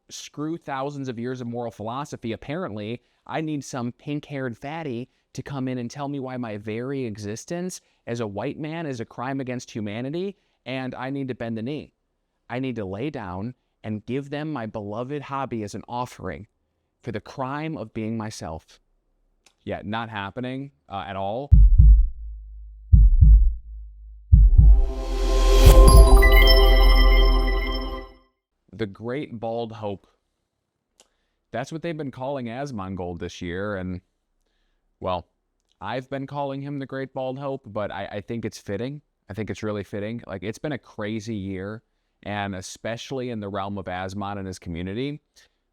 screw thousands of years of moral philosophy. Apparently, I need some pink-haired fatty to come in and tell me why my very existence as a white man is a crime against humanity, and I need to bend the knee. I need to lay down and give them my beloved hobby as an offering for the crime of being myself. Yeah, not happening at all. The Great Bald Hope. That's what they've been calling Asmongold this year, and, well, I've been calling him the Great Bald Hope, but I think it's fitting. I think it's really fitting. Like, it's been a crazy year, and especially in the realm of Asmon and his community,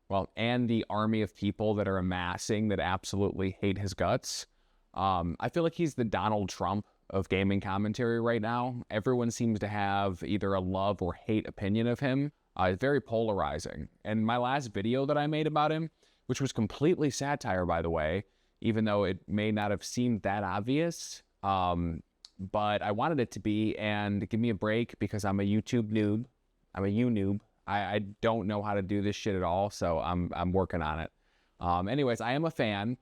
well, and the army of people that are amassing that absolutely hate his guts. I feel like he's the Donald Trump of gaming commentary right now. Everyone seems to have either a love or hate opinion of him. It's very polarizing. And my last video that I made about him, which was completely satire, by the way, even though it may not have seemed that obvious, but I wanted it to be, and give me a break because I'm a YouTube noob. I'm a noob. I don't know how to do this shit at all, so I'm working on it. Anyways, I am a fan,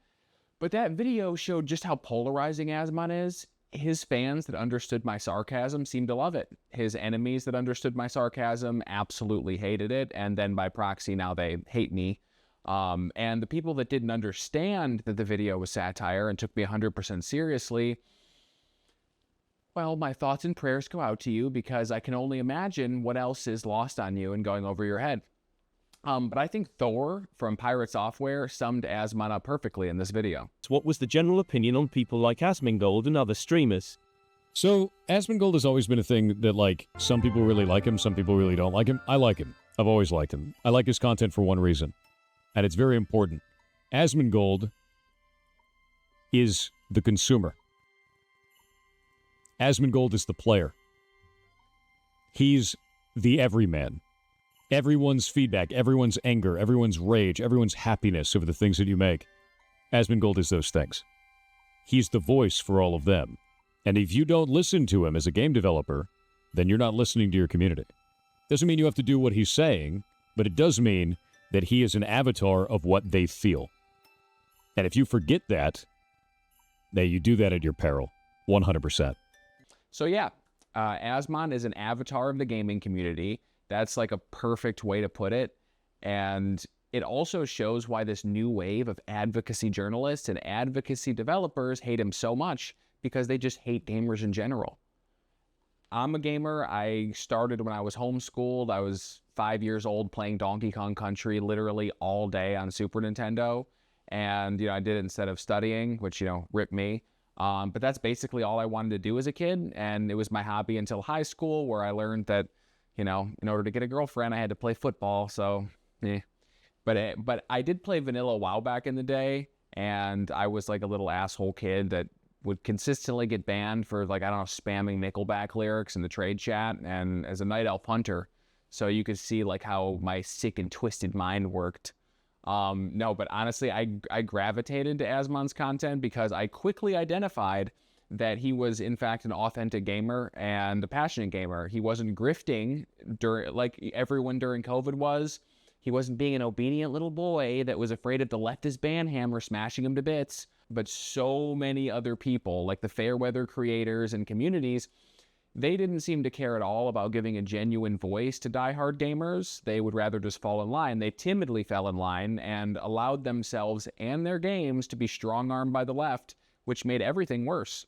but that video showed just how polarizing Asmon is. His fans that understood my sarcasm seemed to love it. His enemies that understood my sarcasm absolutely hated it, and then by proxy, now they hate me. And the people that didn't understand that the video was satire and took me 100% seriously, well, my thoughts and prayers go out to you, because I can only imagine what else is lost on you and going over your head. But I think Thor from Pirate Software summed Asmon up perfectly in this video. What was the general opinion on people like Asmongold and other streamers? So, Asmongold has always been a thing that, like, some people really like him, some people really don't like him. I like him. I've always liked him. I like his content for one reason, and it's very important. Asmongold is the consumer. Asmongold is the player. He's the everyman. Everyone's feedback, everyone's anger, everyone's rage, everyone's happiness over the things that you make. Asmongold is those things. He's the voice for all of them. And if you don't listen to him as a game developer, then you're not listening to your community. Doesn't mean you have to do what he's saying, but it does mean that he is an avatar of what they feel. And if you forget that, then you do that at your peril, 100%. So yeah, Asmon is an avatar of the gaming community. That's like a perfect way to put it. And it also shows why this new wave of advocacy journalists and advocacy developers hate him so much, because they just hate gamers in general. I'm a gamer. I started when I was homeschooled. I was 5 years old playing Donkey Kong Country literally all day on Super Nintendo. And, I did it instead of studying, which, rip me. But that's basically all I wanted to do as a kid. And it was my hobby until high school, where I learned that, in order to get a girlfriend, I had to play football, so, But I did play vanilla WoW back in the day, and I was like a little asshole kid that would consistently get banned for, like, I don't know, spamming Nickelback lyrics in the trade chat, and as a Night Elf Hunter, so you could see, like, how my sick and twisted mind worked. No, but honestly, I gravitated to Asmon's content because I quickly identified that he was, in fact, an authentic gamer and a passionate gamer. He wasn't grifting like everyone during COVID was. He wasn't being an obedient little boy that was afraid of the leftist banhammer smashing him to bits. But so many other people, like the Fairweather creators and communities, they didn't seem to care at all about giving a genuine voice to diehard gamers. They would rather just fall in line. They timidly fell in line and allowed themselves and their games to be strong-armed by the left, which made everything worse.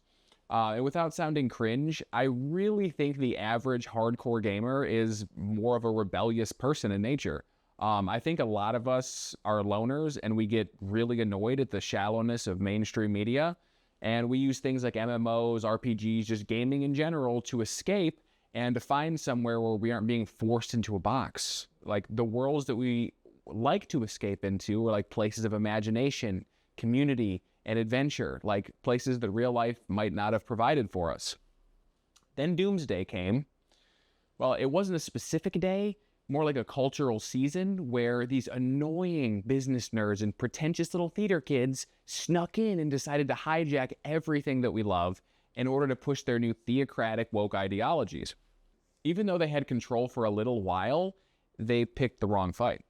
And without sounding cringe, I really think the average hardcore gamer is more of a rebellious person in nature. I think a lot of us are loners, and we get really annoyed at the shallowness of mainstream media, and we use things like MMOs, RPGs, just gaming in general, to escape and to find somewhere where we aren't being forced into a box. Like, the worlds that we like to escape into are like places of imagination, community, and adventure, like places that real life might not have provided for us. Then Doomsday came. Well, it wasn't a specific day, more like a cultural season where these annoying business nerds and pretentious little theater kids snuck in and decided to hijack everything that we love in order to push their new theocratic woke ideologies. Even though they had control for a little while, they picked the wrong fight.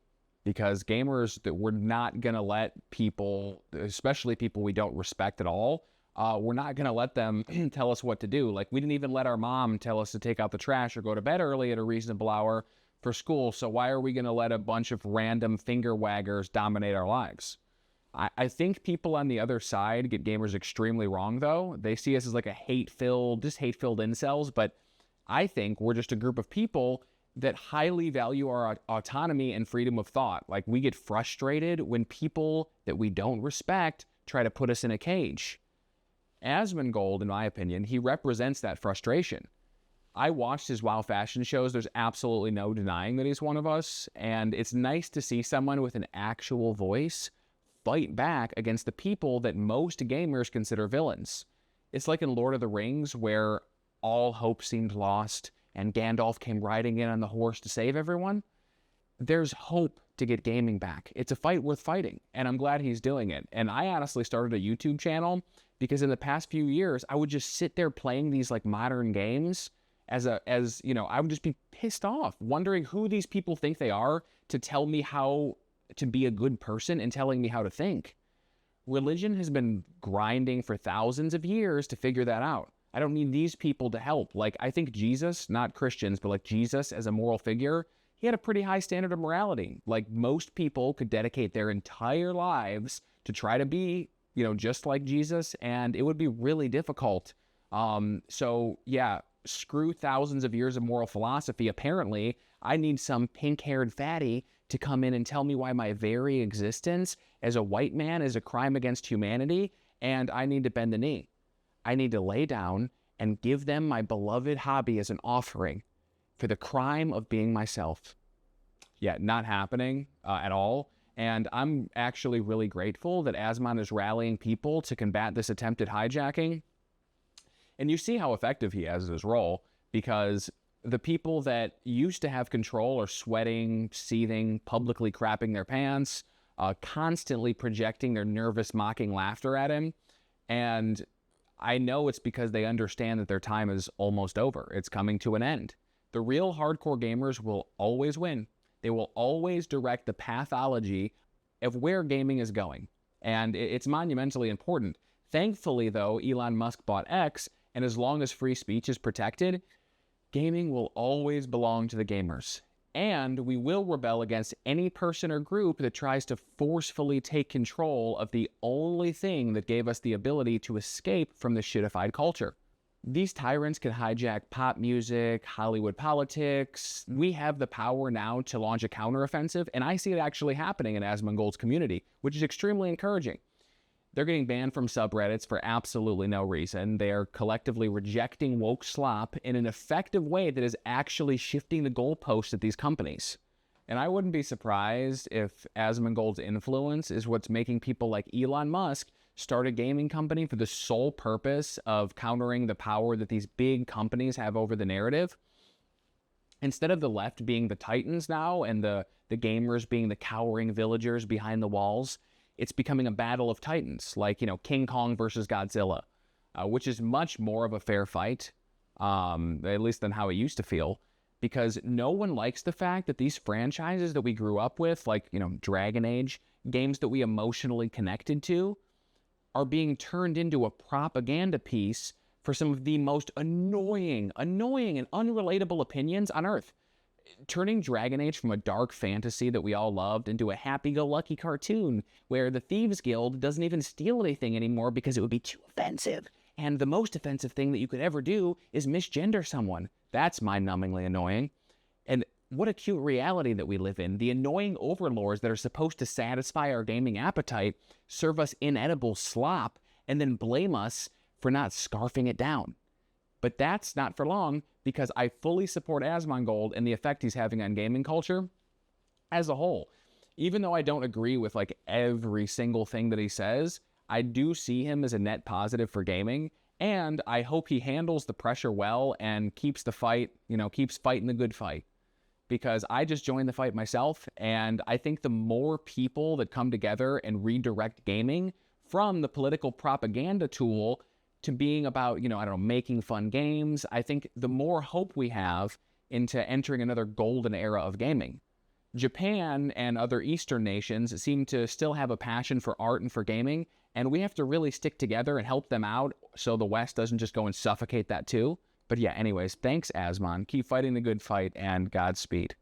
because gamers, that we're not going to let people, especially people we don't respect at all, we're not going to let them tell us what to do. Like, we didn't even let our mom tell us to take out the trash or go to bed early at a reasonable hour for school. So why are we going to let a bunch of random finger waggers dominate our lives? I think people on the other side get gamers extremely wrong, though. They see us as like a hate-filled incels, but I think we're just a group of people that highly value our autonomy and freedom of thought. Like, we get frustrated when people that we don't respect try to put us in a cage. Asmongold, in my opinion, he represents that frustration. I watched his WoW fashion shows. There's absolutely no denying that he's one of us, and it's nice to see someone with an actual voice fight back against the people that most gamers consider villains. It's like in Lord of the Rings, where all hope seemed lost and Gandalf came riding in on the horse to save everyone. There's hope to get gaming back. It's a fight worth fighting, and I'm glad he's doing it. And I honestly started a YouTube channel because in the past few years, I would just sit there playing these like modern games as you know, I would just be pissed off, wondering who these people think they are to tell me how to be a good person and telling me how to think. Religion has been grinding for thousands of years to figure that out. I don't need these people to help. Like, I think Jesus, not Christians, but like Jesus as a moral figure, he had a pretty high standard of morality. Like, most people could dedicate their entire lives to try to be, you know, just like Jesus, and it would be really difficult. So yeah, screw thousands of years of moral philosophy. Apparently, I need some pink-haired fatty to come in and tell me why my very existence as a white man is a crime against humanity, and I need to bend the knee. I need to lay down and give them my beloved hobby as an offering for the crime of being myself. Yeah, not happening at all. And I'm actually really grateful that Asmon is rallying people to combat this attempted hijacking. And you see how effective he is in his role, because the people that used to have control are sweating, seething, publicly crapping their pants, constantly projecting their nervous, mocking laughter at him. And I know it's because they understand that their time is almost over. It's coming to an end. The real hardcore gamers will always win. They will always direct the pathology of where gaming is going. And it's monumentally important. Thankfully, though, Elon Musk bought X, and as long as free speech is protected, gaming will always belong to the gamers. And we will rebel against any person or group that tries to forcefully take control of the only thing that gave us the ability to escape from the shitified culture. These tyrants can hijack pop music, Hollywood politics. We have the power now to launch a counteroffensive, and I see it actually happening in Asmongold's community, which is extremely encouraging. They're getting banned from subreddits for absolutely no reason. They are collectively rejecting woke slop in an effective way that is actually shifting the goalposts at these companies. And I wouldn't be surprised if Asmongold's influence is what's making people like Elon Musk start a gaming company for the sole purpose of countering the power that these big companies have over the narrative. Instead of the left being the titans now and the gamers being the cowering villagers behind the walls, it's becoming a battle of titans, like, you know, King Kong versus Godzilla, which is much more of a fair fight, at least than how it used to feel, because no one likes the fact that these franchises that we grew up with, like, you know, Dragon Age, games that we emotionally connected to, are being turned into a propaganda piece for some of the most annoying and unrelatable opinions on Earth. Turning Dragon Age from a dark fantasy that we all loved into a happy-go-lucky cartoon where the Thieves Guild doesn't even steal anything anymore because it would be too offensive. And the most offensive thing that you could ever do is misgender someone. That's mind-numbingly annoying. And what a cute reality that we live in. The annoying overlords that are supposed to satisfy our gaming appetite serve us inedible slop and then blame us for not scarfing it down. But that's not for long, because I fully support Asmongold and the effect he's having on gaming culture as a whole. Even though I don't agree with like every single thing that he says, I do see him as a net positive for gaming, and I hope he handles the pressure well and keeps the fight, you know, keeps fighting the good fight. Because I just joined the fight myself, and I think the more people that come together and redirect gaming from the political propaganda tool to being about, you know, I don't know, making fun games, I think the more hope we have into entering another golden era of gaming. Japan and other Eastern nations seem to still have a passion for art and for gaming, and we have to really stick together and help them out so the West doesn't just go and suffocate that too. But yeah, anyways, thanks, Asmon. Keep fighting the good fight, and Godspeed.